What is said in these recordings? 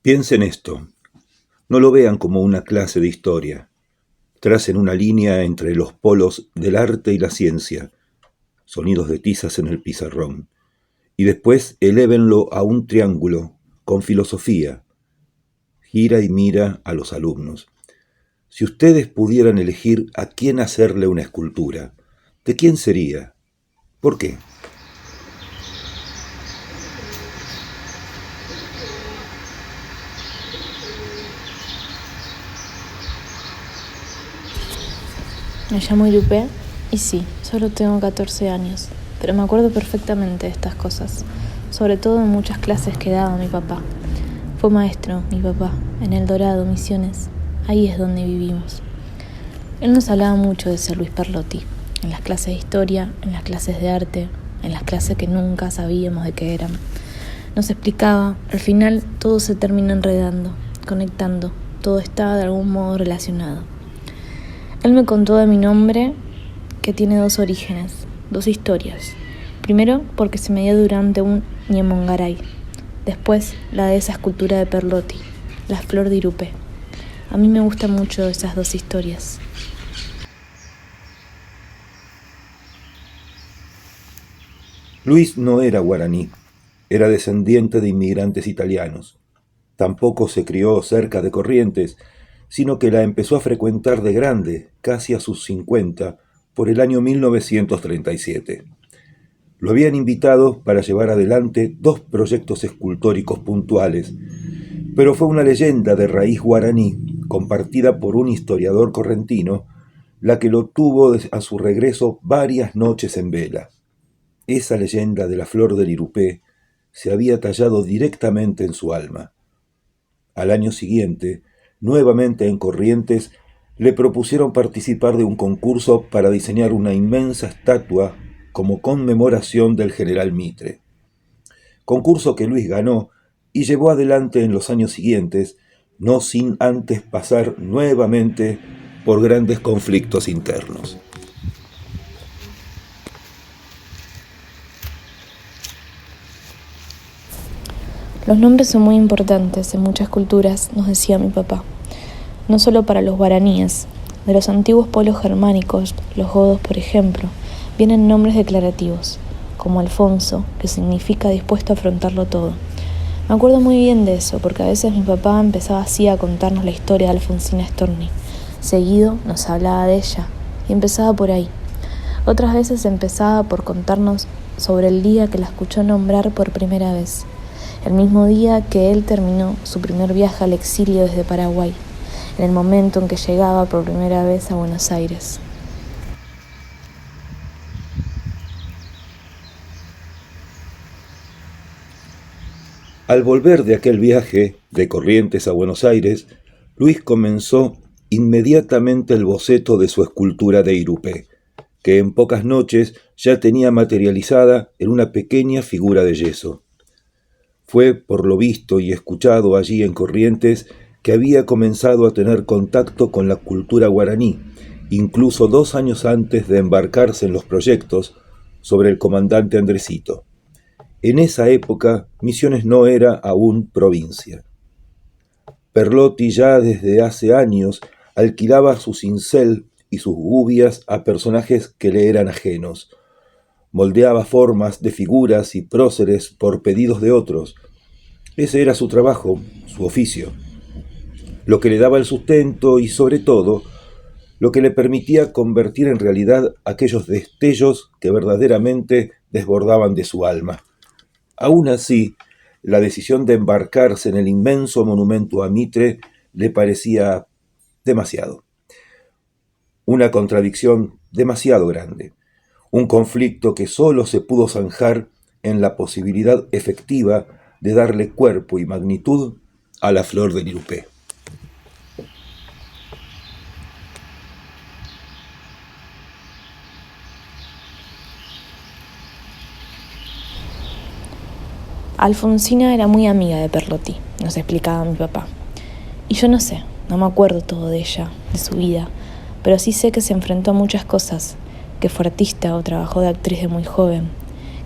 Piensen esto, no lo vean como una clase de historia. Tracen una línea entre los polos del arte y la ciencia, sonidos de tizas en el pizarrón, y después elévenlo a un triángulo con filosofía. Gira y mira a los alumnos. Si ustedes pudieran elegir a quién hacerle una escultura, ¿de quién sería? ¿Por qué? Me llamo Irupé y sí, solo tengo 14 años, pero me acuerdo perfectamente de estas cosas, sobre todo en muchas clases que daba mi papá. Fue maestro, mi papá, en El Dorado, Misiones. Ahí es donde vivimos. Él nos hablaba mucho de Ser Luis Perlotti, en las clases de historia, en las clases de arte, en las clases que nunca sabíamos de qué eran. Nos explicaba, al final todo se termina enredando, conectando, todo está de algún modo relacionado. Él me contó de mi nombre que tiene dos orígenes, dos historias. Primero, porque se me dio durante un Ñemongaray. Después, la de esa escultura de Perlotti, la flor de Irupé. A mí me gustan mucho esas dos historias. Luis no era guaraní, era descendiente de inmigrantes italianos. Tampoco se crió cerca de Corrientes, sino que la empezó a frecuentar de grande, casi a sus 50, por el año 1937. Lo habían invitado para llevar adelante dos proyectos escultóricos puntuales, pero fue una leyenda de raíz guaraní, compartida por un historiador correntino, la que lo tuvo a su regreso varias noches en vela. Esa leyenda de la flor del Irupé se había tallado directamente en su alma. Al año siguiente, nuevamente en Corrientes, le propusieron participar de un concurso para diseñar una inmensa estatua como conmemoración del general Mitre. Concurso que Luis ganó y llevó adelante en los años siguientes, no sin antes pasar nuevamente por grandes conflictos internos. Los nombres son muy importantes en muchas culturas, nos decía mi papá. No solo para los guaraníes. De los antiguos pueblos germánicos, los godos por ejemplo, vienen nombres declarativos, como Alfonso, que significa dispuesto a afrontarlo todo. Me acuerdo muy bien de eso, porque a veces mi papá empezaba así a contarnos la historia de Alfonsina Storni. Seguido nos hablaba de ella, y empezaba por ahí. Otras veces empezaba por contarnos sobre el día que la escuchó nombrar por primera vez, el mismo día que él terminó su primer viaje al exilio desde Paraguay, en el momento en que llegaba por primera vez a Buenos Aires. Al volver de aquel viaje de Corrientes a Buenos Aires, Luis comenzó inmediatamente el boceto de su escultura de Irupé, que en pocas noches ya tenía materializada en una pequeña figura de yeso. Fue por lo visto y escuchado allí en Corrientes que había comenzado a tener contacto con la cultura guaraní, incluso 2 años antes de embarcarse en los proyectos sobre el comandante Andresito. En esa época, Misiones no era aún provincia. Perlotti ya desde hace años alquilaba su cincel y sus gubias a personajes que le eran ajenos. Moldeaba formas de figuras y próceres por pedidos de otros. Ese era su trabajo, su oficio. Lo que le daba el sustento y, sobre todo, lo que le permitía convertir en realidad aquellos destellos que verdaderamente desbordaban de su alma. Aún así, la decisión de embarcarse en el inmenso monumento a Mitre le parecía demasiado. Una contradicción demasiado grande. Un conflicto que solo se pudo zanjar en la posibilidad efectiva de darle cuerpo y magnitud a la flor del Irupé. Alfonsina era muy amiga de Perlotti, nos explicaba mi papá. Y yo no sé, no me acuerdo todo de ella, de su vida, pero sí sé que se enfrentó a muchas cosas, que fue artista o trabajó de actriz de muy joven,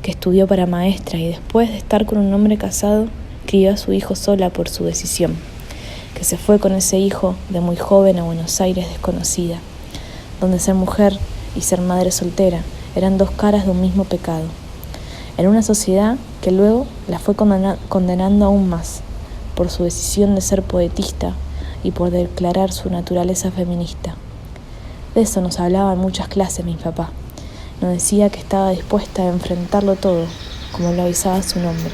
que estudió para maestra y después de estar con un hombre casado, crió a su hijo sola por su decisión, que se fue con ese hijo de muy joven a Buenos Aires desconocida, donde ser mujer y ser madre soltera eran dos caras de un mismo pecado, en una sociedad que luego la fue condenando aún más por su decisión de ser poetista y por declarar su naturaleza feminista. De eso nos hablaba en muchas clases mi papá. Nos decía que estaba dispuesta a enfrentarlo todo, como lo avisaba su nombre.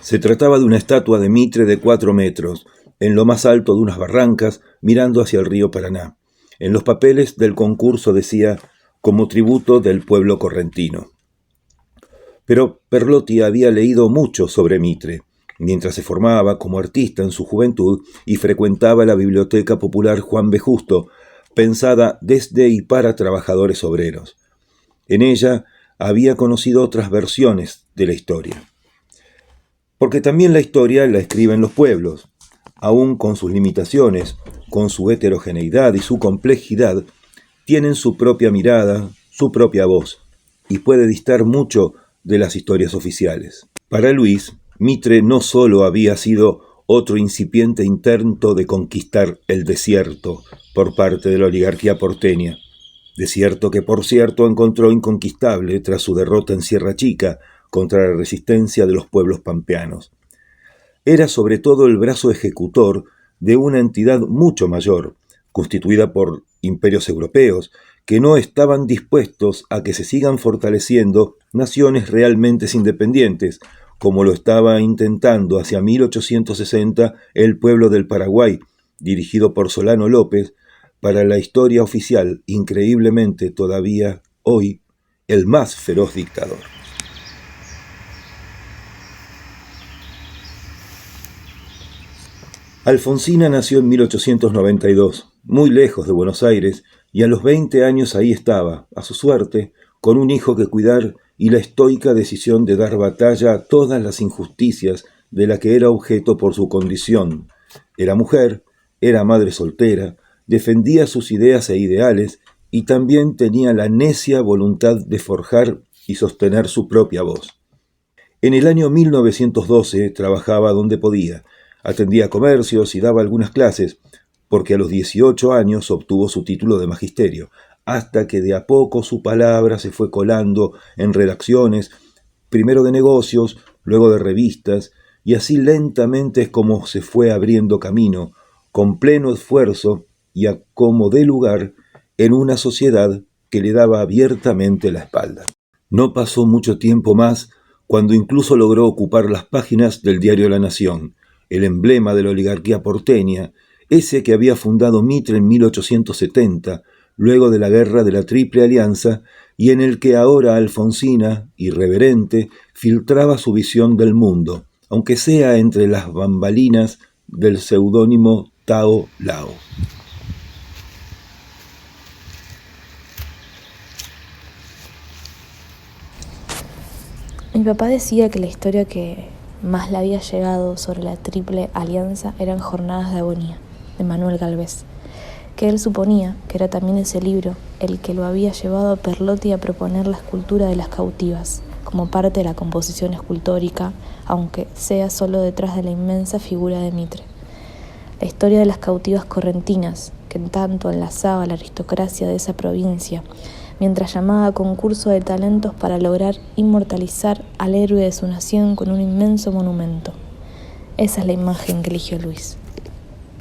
Se trataba de una estatua de Mitre de 4 metros, en lo más alto de unas barrancas, mirando hacia el río Paraná. En los papeles del concurso decía, como tributo del pueblo correntino. Pero Perlotti había leído mucho sobre Mitre, mientras se formaba como artista en su juventud y frecuentaba la Biblioteca Popular Juan B. Justo, pensada desde y para trabajadores obreros. En ella había conocido otras versiones de la historia. Porque también la historia la escriben los pueblos, aún con sus limitaciones, con su heterogeneidad y su complejidad, tienen su propia mirada, su propia voz, y puede distar mucho de las historias oficiales. Para Luis, Mitre no solo había sido otro incipiente intento de conquistar el desierto por parte de la oligarquía porteña, desierto que por cierto encontró inconquistable tras su derrota en Sierra Chica contra la resistencia de los pueblos pampeanos. Era sobre todo el brazo ejecutor de una entidad mucho mayor, constituida por imperios europeos, que no estaban dispuestos a que se sigan fortaleciendo naciones realmente independientes, como lo estaba intentando hacia 1860 el pueblo del Paraguay, dirigido por Solano López, para la historia oficial, increíblemente todavía hoy, el más feroz dictador. Alfonsina nació en 1892, muy lejos de Buenos Aires, y a los 20 años ahí estaba, a su suerte, con un hijo que cuidar y la estoica decisión de dar batalla a todas las injusticias de la que era objeto por su condición. Era mujer, era madre soltera, defendía sus ideas e ideales y también tenía la necia voluntad de forjar y sostener su propia voz. En el año 1912 trabajaba donde podía, atendía comercios y daba algunas clases, porque a los 18 años obtuvo su título de magisterio, hasta que de a poco su palabra se fue colando en redacciones, primero de negocios, luego de revistas, y así lentamente es como se fue abriendo camino, con pleno esfuerzo y a como dé lugar en una sociedad que le daba abiertamente la espalda. No pasó mucho tiempo más cuando incluso logró ocupar las páginas del diario La Nación, el emblema de la oligarquía porteña, ese que había fundado Mitre en 1870, luego de la guerra de la Triple Alianza, y en el que ahora Alfonsina, irreverente, filtraba su visión del mundo, aunque sea entre las bambalinas del seudónimo Tao Lao. Mi papá decía que la historia que más le había llegado sobre la Triple Alianza eran Jornadas de Agonía, de Manuel Gálvez, que él suponía que era también ese libro el que lo había llevado a Perlotti a proponer la escultura de las cautivas, como parte de la composición escultórica, aunque sea solo detrás de la inmensa figura de Mitre. La historia de las cautivas correntinas, que en tanto enlazaba a la aristocracia de esa provincia, mientras llamaba a concurso de talentos para lograr inmortalizar al héroe de su nación con un inmenso monumento. Esa es la imagen que eligió Luis.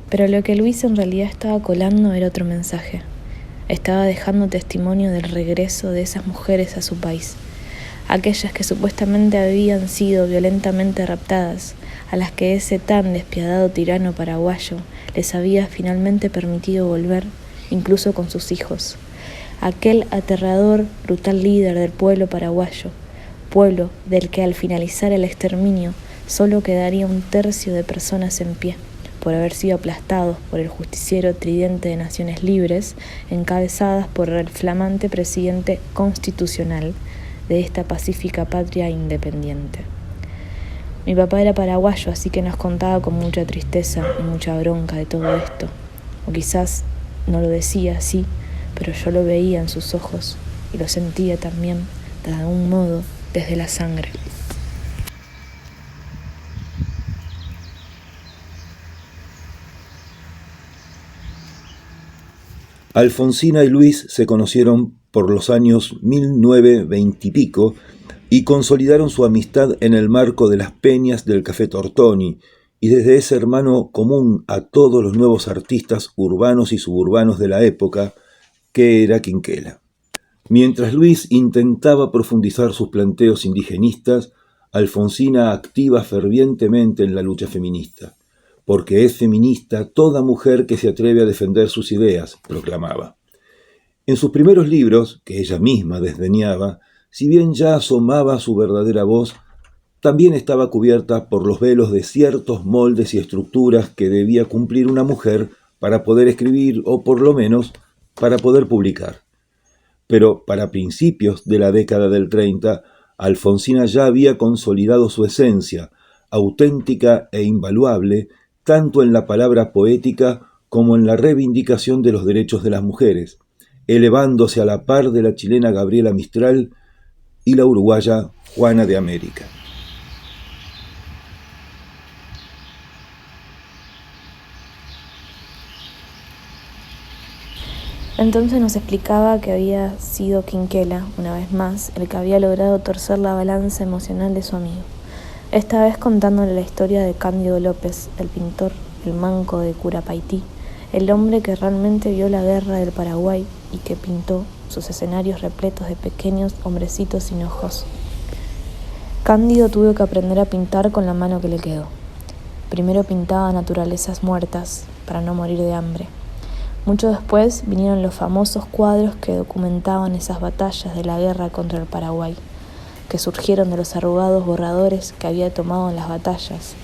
Pero lo que Luis en realidad estaba colando era otro mensaje. Estaba dejando testimonio del regreso de esas mujeres a su país, aquellas que supuestamente habían sido violentamente raptadas, a las que ese tan despiadado tirano paraguayo les había finalmente permitido volver, incluso con sus hijos. Aquel aterrador, brutal líder del pueblo paraguayo, pueblo del que al finalizar el exterminio solo quedaría 1/3 de personas en pie, por haber sido aplastados por el justiciero tridente de Naciones Libres, encabezadas por el flamante presidente constitucional de esta pacífica patria independiente. Mi papá era paraguayo, así que nos contaba con mucha tristeza y mucha bronca de todo esto, o quizás No lo decía así, pero yo lo veía en sus ojos y lo sentía también, de algún modo, desde la sangre. Alfonsina y Luis se conocieron por los años 1920 y pico y consolidaron su amistad en el marco de las peñas del Café Tortoni y desde ese hermano común a todos los nuevos artistas urbanos y suburbanos de la época, que era Quinquela. Mientras Luis intentaba profundizar sus planteos indigenistas, Alfonsina activa fervientemente en la lucha feminista, porque es feminista toda mujer que se atreve a defender sus ideas, proclamaba. En sus primeros libros, que ella misma desdeñaba, si bien ya asomaba su verdadera voz, también estaba cubierta por los velos de ciertos moldes y estructuras que debía cumplir una mujer para poder escribir o por lo menos para poder publicar. Pero para principios de la década del 30, Alfonsina ya había consolidado su esencia, auténtica e invaluable, tanto en la palabra poética como en la reivindicación de los derechos de las mujeres, elevándose a la par de la chilena Gabriela Mistral y la uruguaya Juana de América. Entonces nos explicaba que había sido Quinquela, una vez más, el que había logrado torcer la balanza emocional de su amigo. Esta vez contándole la historia de Cándido López, el pintor, el manco de Curapaití, el hombre que realmente vio la guerra del Paraguay y que pintó sus escenarios repletos de pequeños hombrecitos sin ojos. Cándido tuvo que aprender a pintar con la mano que le quedó. Primero pintaba naturalezas muertas para no morir de hambre. Mucho después vinieron los famosos cuadros que documentaban esas batallas de la guerra contra el Paraguay, que surgieron de los arrugados borradores que había tomado en las batallas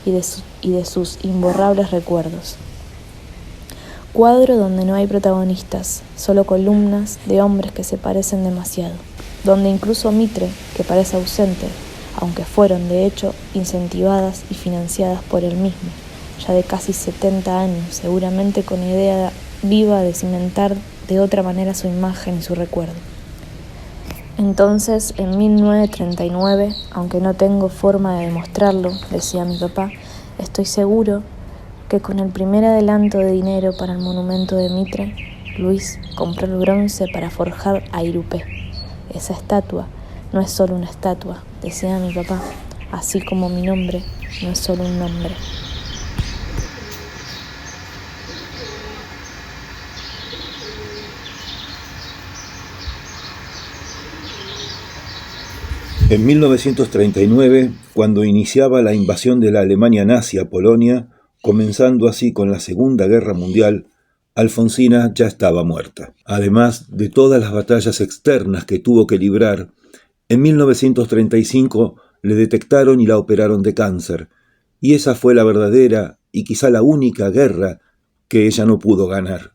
y de sus imborrables recuerdos. Cuadro donde no hay protagonistas, solo columnas de hombres que se parecen demasiado, donde incluso Mitre, que parece ausente, aunque fueron de hecho incentivadas y financiadas por él mismo, ya de casi 70 años, seguramente con idea viva de cimentar de otra manera su imagen y su recuerdo. Entonces, en 1939, aunque no tengo forma de demostrarlo, decía mi papá, estoy seguro que con el primer adelanto de dinero para el monumento de Mitre, Luis compró el bronce para forjar a Irupé. Esa estatua no es solo una estatua, decía mi papá, así como mi nombre no es solo un nombre. En 1939, cuando iniciaba la invasión de la Alemania nazi a Polonia, comenzando así con la Segunda Guerra Mundial, Alfonsina ya estaba muerta. Además de todas las batallas externas que tuvo que librar, en 1935 le detectaron y la operaron de cáncer, y esa fue la verdadera y quizá la única guerra que ella no pudo ganar.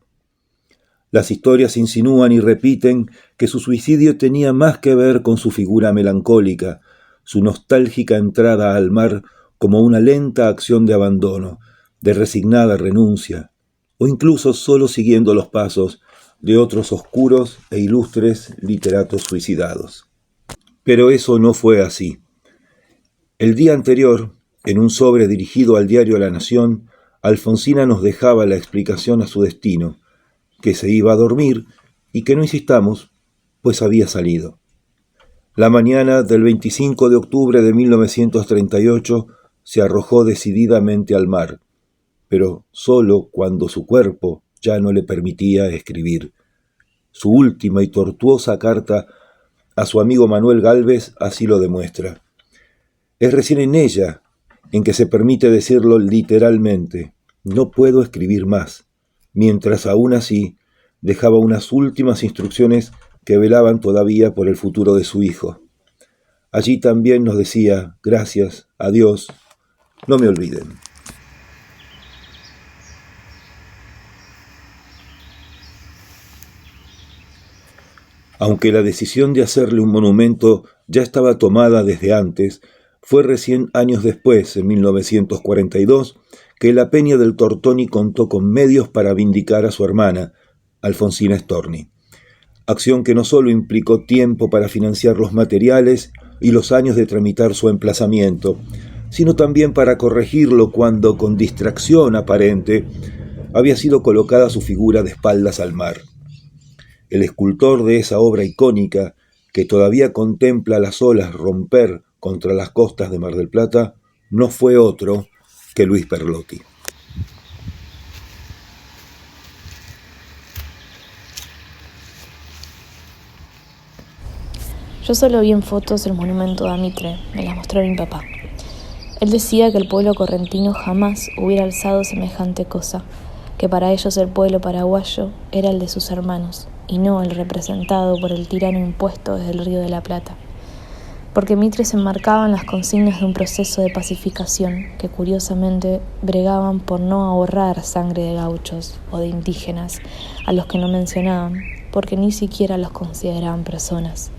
Las historias insinúan y repiten que su suicidio tenía más que ver con su figura melancólica, su nostálgica entrada al mar como una lenta acción de abandono, de resignada renuncia, o incluso solo siguiendo los pasos de otros oscuros e ilustres literatos suicidados. Pero eso no fue así. El día anterior, en un sobre dirigido al diario La Nación, Alfonsina nos dejaba la explicación a su destino, que se iba a dormir y que no insistamos, pues había salido. La mañana del 25 de octubre de 1938 se arrojó decididamente al mar, pero solo cuando su cuerpo ya no le permitía escribir. Su última y tortuosa carta a su amigo Manuel Gálvez así lo demuestra. Es recién en ella en que se permite decirlo literalmente: no puedo escribir más, mientras aún así dejaba unas últimas instrucciones que velaban todavía por el futuro de su hijo. Allí también nos decía: gracias, adiós, no me olviden. Aunque la decisión de hacerle un monumento ya estaba tomada desde antes, Fue recién años después, en 1942, que la Peña del Tortoni contó con medios para vindicar a su hermana, Alfonsina Storni. Acción que no solo implicó tiempo para financiar los materiales y los años de tramitar su emplazamiento, sino también para corregirlo cuando, con distracción aparente, había sido colocada su figura de espaldas al mar. El escultor de esa obra icónica, que todavía contempla las olas romper contra las costas de Mar del Plata, no fue otro que Luis Perlotti. Yo solo vi en fotos el monumento a Mitre, me las mostró mi papá. Él decía que el pueblo correntino jamás hubiera alzado semejante cosa, que para ellos el pueblo paraguayo era el de sus hermanos, y no el representado por el tirano impuesto desde el Río de la Plata. Porque Mitre se enmarcaba en las consignas de un proceso de pacificación que curiosamente bregaban por no ahorrar sangre de gauchos o de indígenas, a los que no mencionaban, porque ni siquiera los consideraban personas.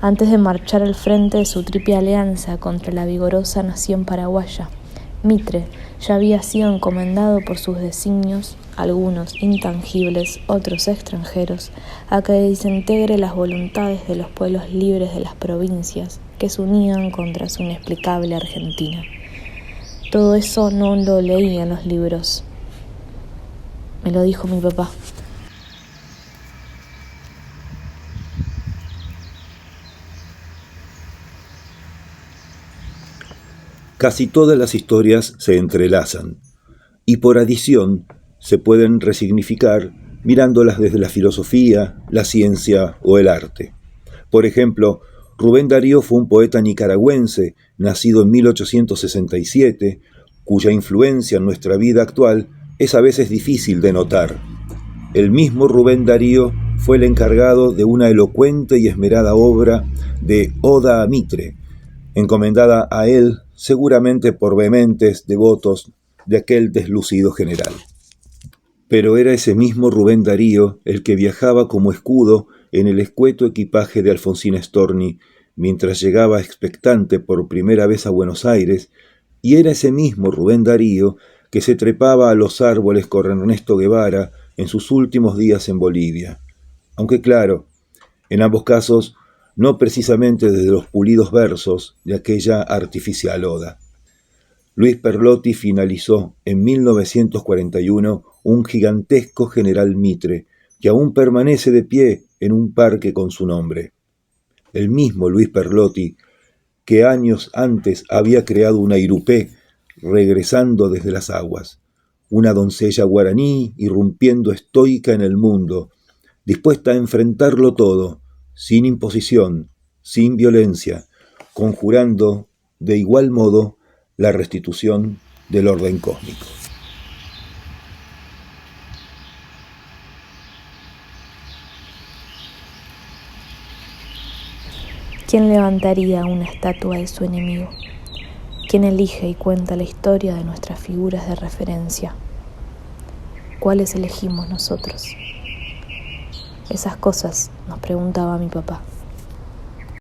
Antes de marchar al frente de su triple alianza contra la vigorosa nación paraguaya, Mitre ya había sido encomendado por sus designios, algunos intangibles, otros extranjeros, a que desintegre las voluntades de los pueblos libres de las provincias que se unían contra su inexplicable Argentina. Todo eso no lo leí en los libros. Me lo dijo mi papá. Casi todas las historias se entrelazan y por adición se pueden resignificar mirándolas desde la filosofía, la ciencia o el arte. Por ejemplo, Rubén Darío fue un poeta nicaragüense nacido en 1867, cuya influencia en nuestra vida actual es a veces difícil de notar. El mismo Rubén Darío fue el encargado de una elocuente y esmerada obra de Oda a Mitre, encomendada a él seguramente por vehementes devotos de aquel deslucido general. Pero era ese mismo Rubén Darío el que viajaba como escudo en el escueto equipaje de Alfonsina Storni mientras llegaba expectante por primera vez a Buenos Aires, y era ese mismo Rubén Darío que se trepaba a los árboles con Ernesto Guevara en sus últimos días en Bolivia. Aunque claro, en ambos casos, no precisamente desde los pulidos versos de aquella artificial oda. Luis Perlotti finalizó en 1941 un gigantesco General Mitre que aún permanece de pie en un parque con su nombre. El mismo Luis Perlotti, que años antes había creado una Irupé regresando desde las aguas, una doncella guaraní irrumpiendo estoica en el mundo, dispuesta a enfrentarlo todo, sin imposición, sin violencia, conjurando de igual modo la restitución del orden cósmico. ¿Quién levantaría una estatua de su enemigo? ¿Quién elige y cuenta la historia de nuestras figuras de referencia? ¿Cuáles elegimos nosotros? Esas cosas nos preguntaba mi papá.